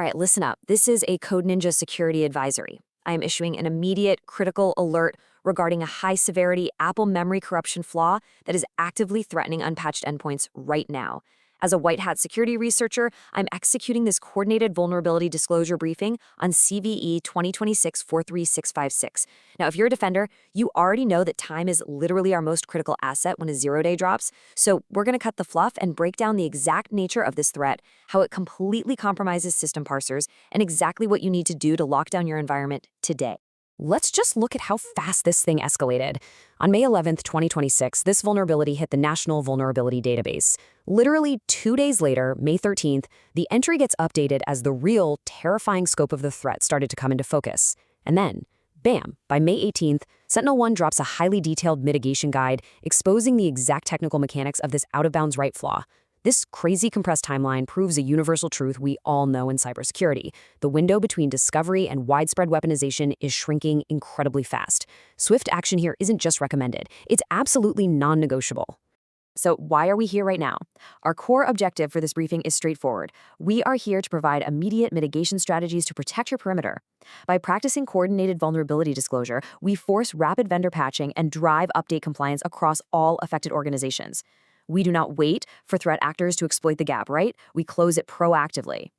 All right, listen up. This is a Code Ninja security advisory. I am issuing an immediate critical alert regarding a high-severity Apple memory corruption flaw that is actively threatening unpatched endpoints right now. As a white hat security researcher, I'm executing this coordinated vulnerability disclosure briefing on CVE 2026-43656. Now, if you're a defender, you already know that time is literally our most critical asset when a zero-day drops. So we're going to cut the fluff and break down the exact nature of this threat, how it completely compromises system parsers, and exactly what you need to do to lock down your environment today. Let's just look at how fast this thing escalated. On May 11th, 2026, this vulnerability hit the National Vulnerability Database. Literally 2 days later, May 13th, the entry gets updated as the real, terrifying scope of the threat started to come into focus. And then, bam, by May 18th, SentinelOne drops a highly detailed mitigation guide exposing the exact technical mechanics of this out-of-bounds write flaw. This crazy compressed timeline proves a universal truth we all know in cybersecurity. The window between discovery and widespread weaponization is shrinking incredibly fast. Swift action here isn't just recommended, it's absolutely non-negotiable. So why are we here right now? Our core objective for this briefing is straightforward. We are here to provide immediate mitigation strategies to protect your perimeter. By practicing coordinated vulnerability disclosure, we force rapid vendor patching and drive update compliance across all affected organizations. We do not wait for threat actors to exploit the gap, right? We close it proactively.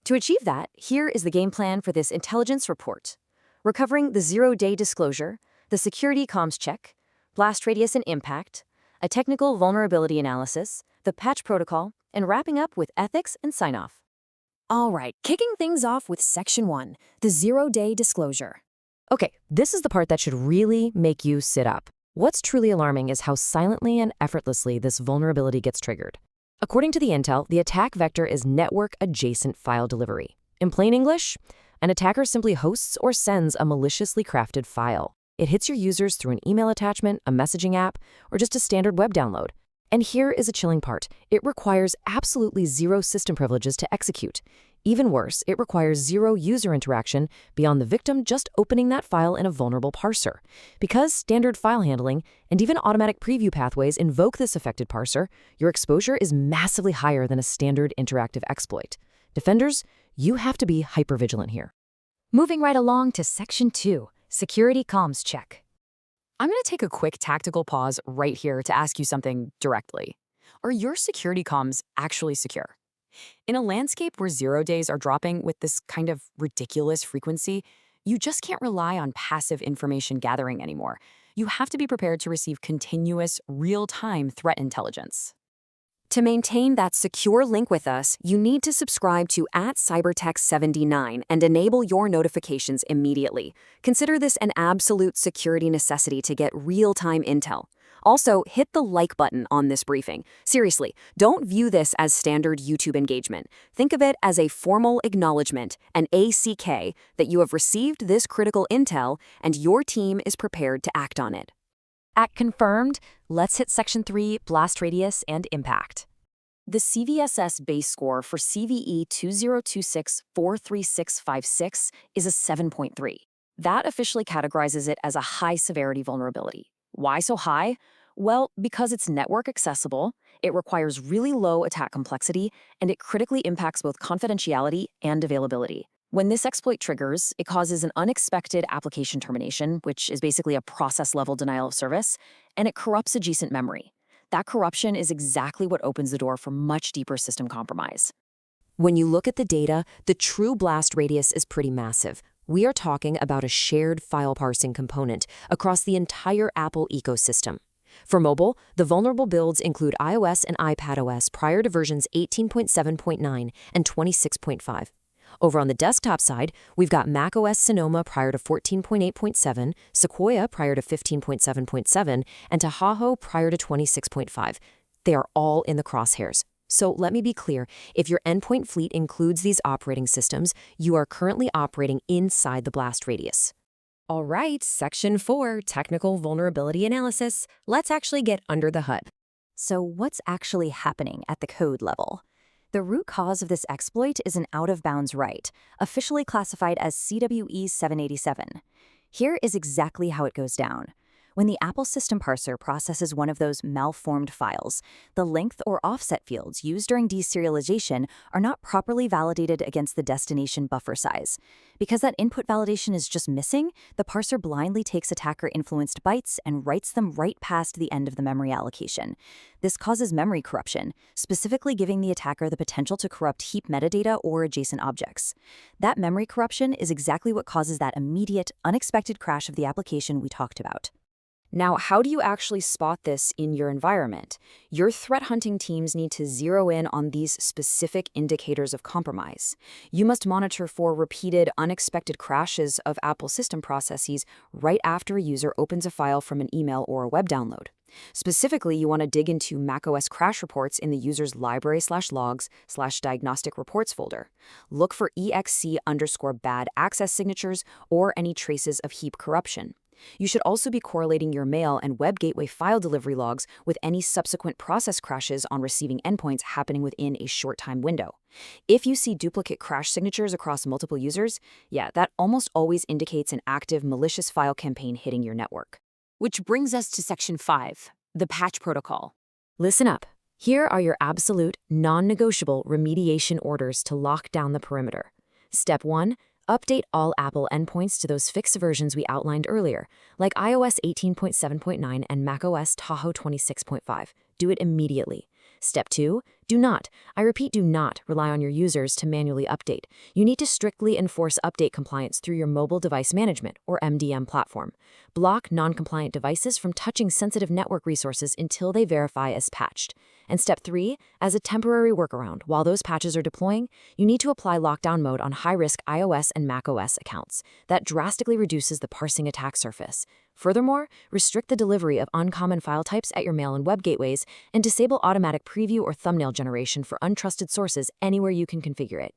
To achieve that, here is the game plan for this intelligence report. We're covering the zero-day disclosure, the security comms check, blast radius and impact, a technical vulnerability analysis, the patch protocol, and wrapping up with ethics and sign-off. All right, kicking things off with Section 1, the zero-day disclosure. Okay, this is the part that should really make you sit up. What's truly alarming is how silently and effortlessly this vulnerability gets triggered. According to the intel, the attack vector is network-adjacent file delivery. In plain English, an attacker simply hosts or sends a maliciously crafted file. It hits your users through an email attachment, a messaging app, or just a standard web download. And here is a chilling part. It requires absolutely zero system privileges to execute. Even worse, it requires zero user interaction beyond the victim just opening that file in a vulnerable parser. Because standard file handling and even automatic preview pathways invoke this affected parser, your exposure is massively higher than a standard interactive exploit. Defenders, you have to be hypervigilant here. Moving right along to Section 2, Security Comms Check. I'm going to take a quick tactical pause right here to ask you something directly. Are your security comms actually secure? In a landscape where zero days are dropping with this kind of ridiculous frequency, you just can't rely on passive information gathering anymore. You have to be prepared to receive continuous, real-time threat intelligence. To maintain that secure link with us, you need to subscribe to @cybertech79 and enable your notifications immediately. Consider this an absolute security necessity to get real-time intel. Also, hit the like button on this briefing. Seriously, don't view this as standard YouTube engagement. Think of it as a formal acknowledgement, an ACK, that you have received this critical intel and your team is prepared to act on it. At confirmed, let's hit Section 3, blast radius and impact. The CVSS base score for CVE 2026-43656 is a 7.3. That officially categorizes it as a high-severity vulnerability. Why so high? Well, because it's network accessible, it requires really low attack complexity, and it critically impacts both confidentiality and availability. When this exploit triggers, it causes an unexpected application termination, which is basically a process-level denial of service, and it corrupts adjacent memory. That corruption is exactly what opens the door for much deeper system compromise. When you look at the data, the true blast radius is pretty massive. We are talking about a shared file parsing component across the entire Apple ecosystem. For mobile, the vulnerable builds include iOS and iPadOS prior to versions 18.7.9 and 26.5. Over on the desktop side, we've got macOS Sonoma prior to 14.8.7, Sequoia prior to 15.7.7, and Tahoe prior to 26.5. They are all in the crosshairs. So let me be clear, if your endpoint fleet includes these operating systems, you are currently operating inside the blast radius. All right, Section 4, Technical Vulnerability Analysis. Let's actually get under the hood. So what's actually happening at the code level? The root cause of this exploit is an out-of-bounds write, officially classified as CVE-2026-43656. Here is exactly how it goes down. When the Apple system parser processes one of those malformed files, the length or offset fields used during deserialization are not properly validated against the destination buffer size. Because that input validation is just missing, the parser blindly takes attacker-influenced bytes and writes them right past the end of the memory allocation. This causes memory corruption, specifically giving the attacker the potential to corrupt heap metadata or adjacent objects. That memory corruption is exactly what causes that immediate, unexpected crash of the application we talked about. Now, how do you actually spot this in your environment? Your threat hunting teams need to zero in on these specific indicators of compromise. You must monitor for repeated, unexpected crashes of Apple system processes right after a user opens a file from an email or a web download. Specifically, you want to dig into macOS crash reports in the user's library/logs/diagnostic reports folder. Look for exc_bad access signatures or any traces of heap corruption. You should also be correlating your mail and web gateway file delivery logs with any subsequent process crashes on receiving endpoints happening within a short time window. If you see duplicate crash signatures across multiple users, that almost always indicates an active malicious file campaign hitting your network. Which brings us to Section 5, the patch protocol. Listen up. Here are your absolute, non-negotiable remediation orders to lock down the perimeter. Step 1. Update all Apple endpoints to those fixed versions we outlined earlier, like iOS 18.7.9 and macOS Tahoe 26.5. Do it immediately. Step 2. Do not, I repeat, do not rely on your users to manually update. You need to strictly enforce update compliance through your mobile device management, or MDM platform. Block non-compliant devices from touching sensitive network resources until they verify as patched. And step 3, as a temporary workaround, while those patches are deploying, you need to apply lockdown mode on high-risk iOS and macOS accounts. That drastically reduces the parsing attack surface. Furthermore, restrict the delivery of uncommon file types at your mail and web gateways, and disable automatic preview or thumbnail generation for untrusted sources anywhere you can configure it.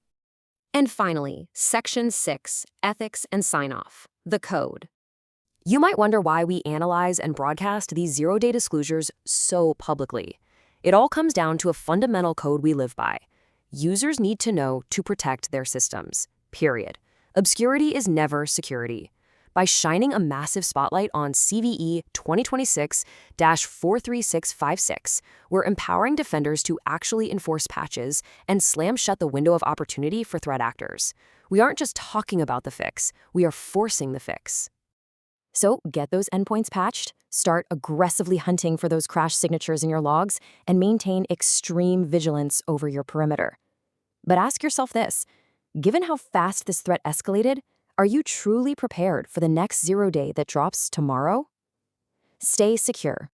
And finally, Section 6, Ethics and Sign-Off, the code. You might wonder why we analyze and broadcast these zero-day disclosures so publicly. It all comes down to a fundamental code we live by. Users need to know to protect their systems, period. Obscurity is never security. By shining a massive spotlight on CVE-2026-43656, we're empowering defenders to actually enforce patches and slam shut the window of opportunity for threat actors. We aren't just talking about the fix, we are forcing the fix. So get those endpoints patched, start aggressively hunting for those crash signatures in your logs, and maintain extreme vigilance over your perimeter. But ask yourself this, given how fast this threat escalated, are you truly prepared for the next zero day that drops tomorrow? Stay secure.